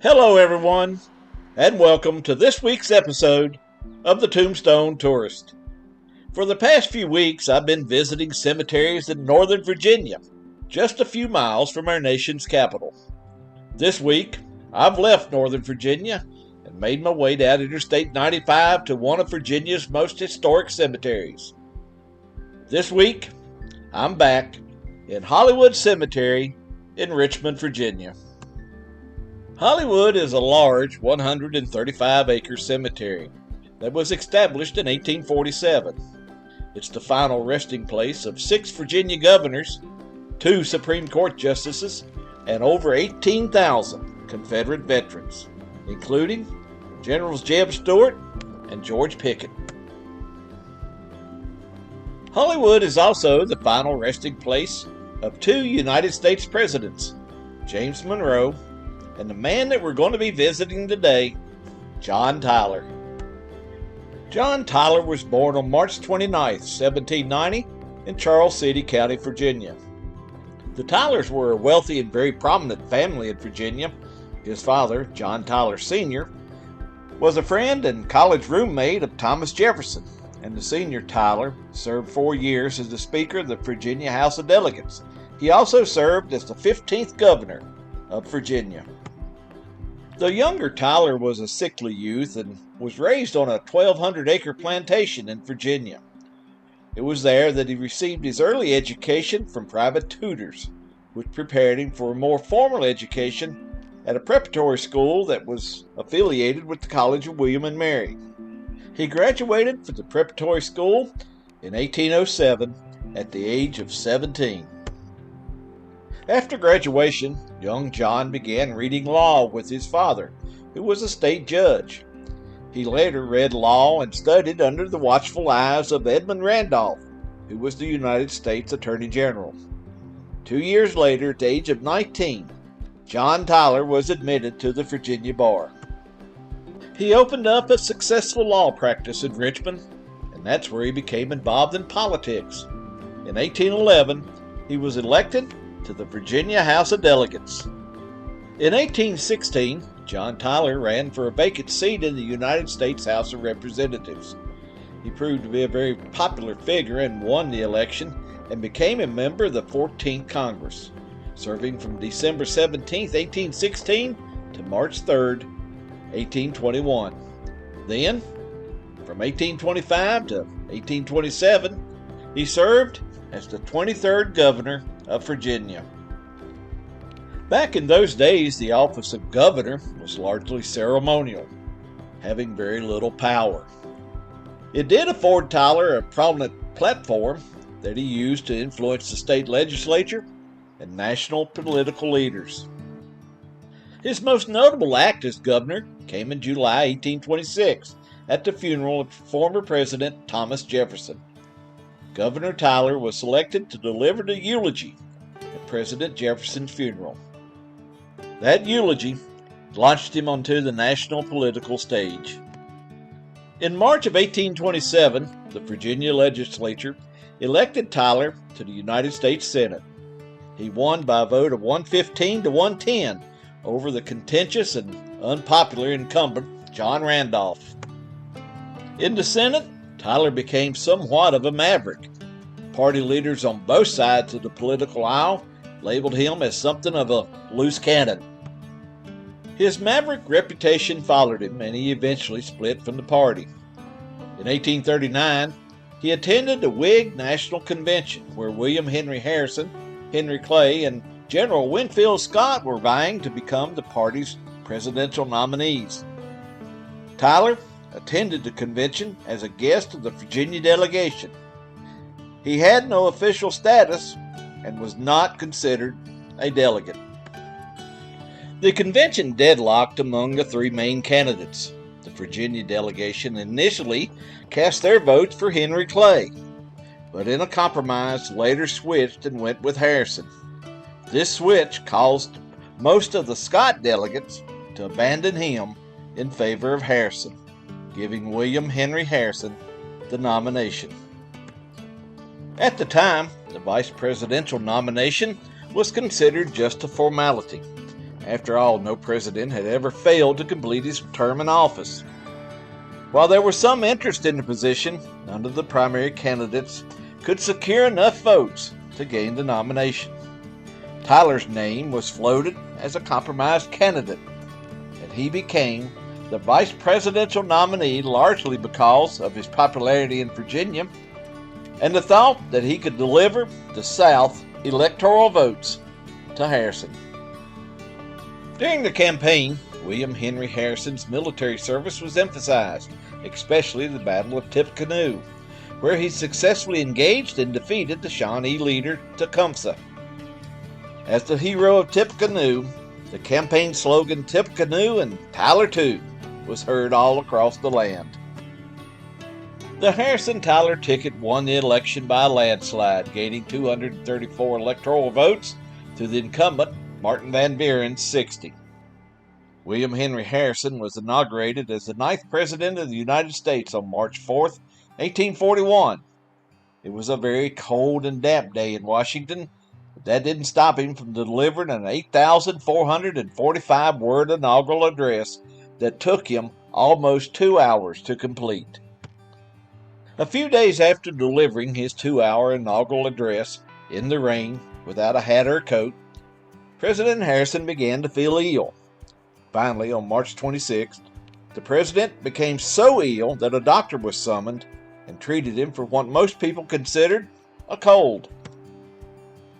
Hello, everyone, and welcome to this week's episode of the Tombstone Tourist. For the past few weeks, I've been visiting cemeteries in Northern Virginia, just a few miles from our nation's capital. This week, I've left Northern Virginia and made my way down Interstate 95 to one of Virginia's most historic cemeteries. This week, I'm back in Hollywood Cemetery in Richmond, Virginia. Hollywood is a large 135-acre cemetery that was established in 1847. It's the final resting place of 6 Virginia governors, 2 Supreme Court justices, and over 18,000 Confederate veterans, including Generals Jeb Stuart and George Pickett. Hollywood is also the final resting place of 2 United States presidents, James Monroe and the man that we're going to be visiting today, John Tyler. John Tyler was born on March 29, 1790, in Charles City County, Virginia. The Tylers were a wealthy and very prominent family in Virginia. His father, John Tyler Sr., was a friend and college roommate of Thomas Jefferson, and the senior Tyler served 4 years as the Speaker of the Virginia House of Delegates. He also served as the 15th governor of Virginia. The younger Tyler was a sickly youth and was raised on a 1,200-acre plantation in Virginia. It was there that he received his early education from private tutors, which prepared him for a more formal education at a preparatory school that was affiliated with the College of William and Mary. He graduated from the preparatory school in 1807 at the age of 17. After graduation, young John began reading law with his father, who was a state judge. He later read law and studied under the watchful eyes of Edmund Randolph, who was the United States Attorney General. 2 years later, at the age of 19, John Tyler was admitted to the Virginia bar. He opened up a successful law practice in Richmond, and that's where he became involved in politics. In 1811, he was elected to the Virginia House of Delegates. In 1816, John Tyler ran for a vacant seat in the United States House of Representatives. He proved to be a very popular figure and won the election and became a member of the 14th Congress, serving from December 17, 1816 to March 3, 1821. Then, from 1825 to 1827, he served as the 23rd governor of Virginia. Back in those days, the office of governor was largely ceremonial, having very little power. It did afford Tyler a prominent platform that he used to influence the state legislature and national political leaders. His most notable act as governor came in July 1826 at the funeral of former President Thomas Jefferson. Governor Tyler was selected to deliver the eulogy at President Jefferson's funeral. That eulogy launched him onto the national political stage. In March of 1827, the Virginia legislature elected Tyler to the United States Senate. He won by a vote of 115 to 110 over the contentious and unpopular incumbent John Randolph. In the Senate, Tyler became somewhat of a maverick. Party leaders on both sides of the political aisle labeled him as something of a loose cannon. His maverick reputation followed him, and he eventually split from the party. In 1839, he attended the Whig National Convention, where William Henry Harrison, Henry Clay, and General Winfield Scott were vying to become the party's presidential nominees. Tyler attended the convention as a guest of the Virginia delegation. He had no official status and was not considered a delegate. The convention deadlocked among the 3 main candidates. The Virginia delegation initially cast their votes for Henry Clay, but in a compromise later switched and went with Harrison. This switch caused most of the Scott delegates to abandon him in favor of Harrison, giving William Henry Harrison the nomination. At the time, the vice presidential nomination was considered just a formality. After all, no president had ever failed to complete his term in office. While there was some interest in the position, none of the primary candidates could secure enough votes to gain the nomination. Tyler's name was floated as a compromise candidate, and he became the vice presidential nominee largely because of his popularity in Virginia and the thought that he could deliver the South electoral votes to Harrison. During the campaign, William Henry Harrison's military service was emphasized, especially the Battle of Tippecanoe, where he successfully engaged and defeated the Shawnee leader Tecumseh. As the hero of Tippecanoe, the campaign slogan "Tippecanoe and Tyler too" was heard all across the land. The Harrison-Tyler ticket won the election by a landslide, gaining 234 electoral votes to the incumbent Martin Van Buren's 60. William Henry Harrison was inaugurated as the 9th President of the United States on March 4, 1841. It was a very cold and damp day in Washington, but that didn't stop him from delivering an 8,445-word inaugural address that took him almost 2 hours to complete. A few days after delivering his 2-hour inaugural address in the rain without a hat or a coat, President Harrison began to feel ill. Finally, on March 26th, the president became so ill that a doctor was summoned and treated him for what most people considered a cold.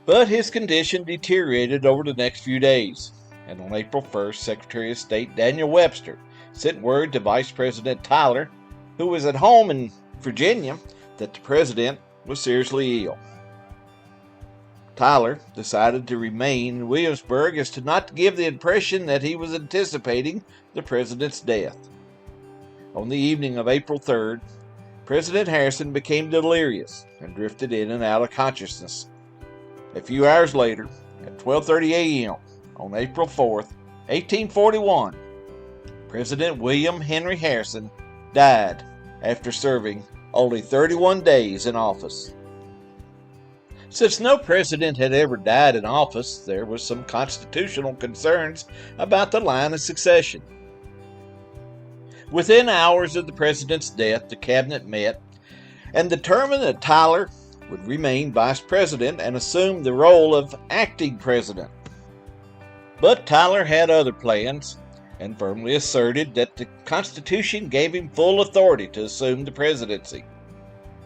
But his condition deteriorated over the next few days, and on April 1st, Secretary of State Daniel Webster sent word to Vice President Tyler, who was at home in Virginia, that the president was seriously ill. Tyler decided to remain in Williamsburg as to not give the impression that he was anticipating the president's death. On the evening of April 3rd, President Harrison became delirious and drifted in and out of consciousness. A few hours later, at 12:30 a.m. on April 4th, 1841, President William Henry Harrison died after serving only 31 days in office. Since no president had ever died in office, there was some constitutional concerns about the line of succession. Within hours of the president's death, the cabinet met and determined that Tyler would remain vice president and assume the role of acting president. But Tyler had other plans and firmly asserted that the Constitution gave him full authority to assume the presidency.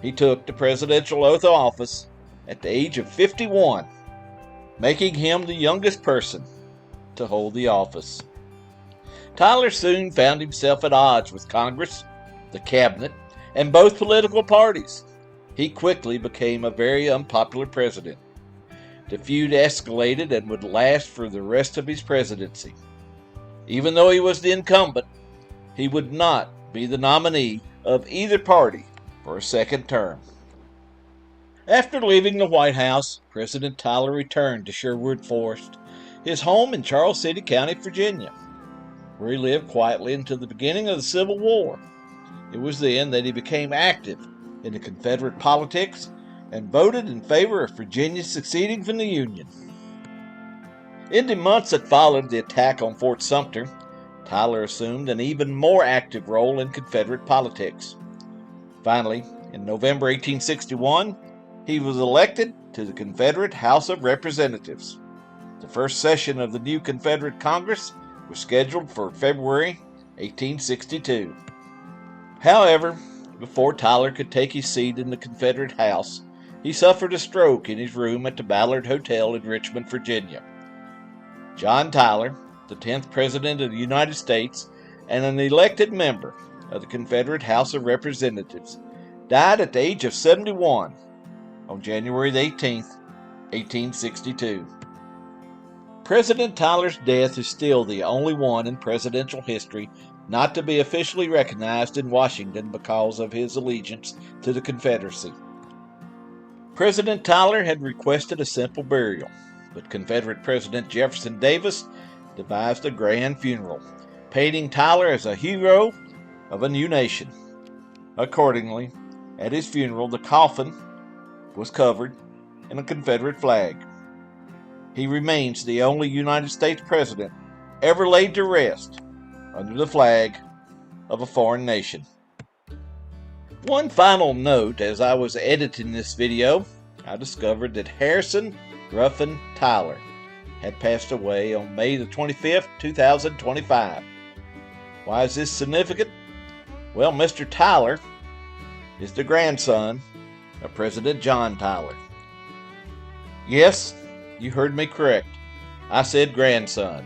He took the presidential oath of office at the age of 51, making him the youngest person to hold the office. Tyler soon found himself at odds with Congress, the cabinet, and both political parties. He quickly became a very unpopular president. The feud escalated and would last for the rest of his presidency. Even though he was the incumbent, he would not be the nominee of either party for a second term. After leaving the White House, President Tyler returned to Sherwood Forest, his home in Charles City County, Virginia, where he lived quietly until the beginning of the Civil War. It was then that he became active in the Confederate politics and voted in favor of Virginia seceding from the Union. In the months that followed the attack on Fort Sumter, Tyler assumed an even more active role in Confederate politics. Finally, in November 1861, he was elected to the Confederate House of Representatives. The first session of the new Confederate Congress was scheduled for February 1862. However, before Tyler could take his seat in the Confederate House, he suffered a stroke in his room at the Ballard Hotel in Richmond, Virginia. John Tyler, the 10th President of the United States and an elected member of the Confederate House of Representatives, died at the age of 71 on January 18, 1862. President Tyler's death is still the only one in presidential history not to be officially recognized in Washington because of his allegiance to the Confederacy. President Tyler had requested a simple burial, but Confederate President Jefferson Davis devised a grand funeral, painting Tyler as a hero of a new nation. Accordingly, at his funeral, the coffin was covered in a Confederate flag. He remains the only United States president ever laid to rest under the flag of a foreign nation. One final note: as I was editing this video, I discovered that Harrison Ruffin Tyler had passed away on May the 25th, 2025. Why is this significant? Well, Mr. Tyler is the grandson of President John Tyler. Yes, you heard me correct. I said grandson.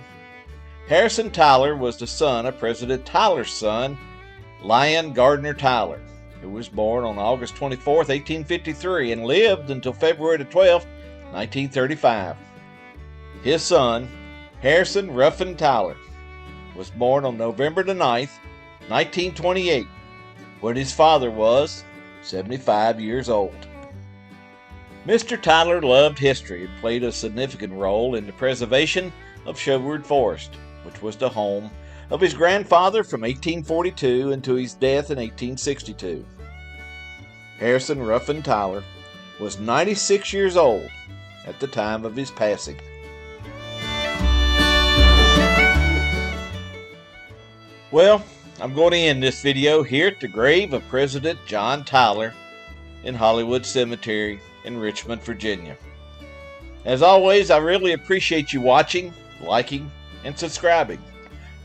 Harrison Tyler was the son of President Tyler's son, Lyon Gardner Tyler, who was born on August 24, 1853, and lived until February 12, 1935. His son, Harrison Ruffin Tyler, was born on November 9th, 1928, when his father was 75 years old. Mr. Tyler loved history and played a significant role in the preservation of Sherwood Forest, which was the home of his grandfather from 1842 until his death in 1862. Harrison Ruffin Tyler was 96 years old at the time of his passing. Well, I'm going to end this video here at the grave of President John Tyler in Hollywood Cemetery in Richmond, Virginia. As always, I really appreciate you watching, liking, and subscribing.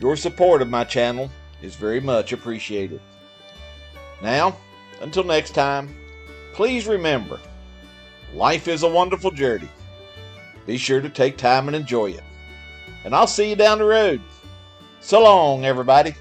Your support of my channel is very much appreciated. Now, until next time, please remember, life is a wonderful journey. Be sure to take time and enjoy it. And I'll see you down the road. So long, everybody.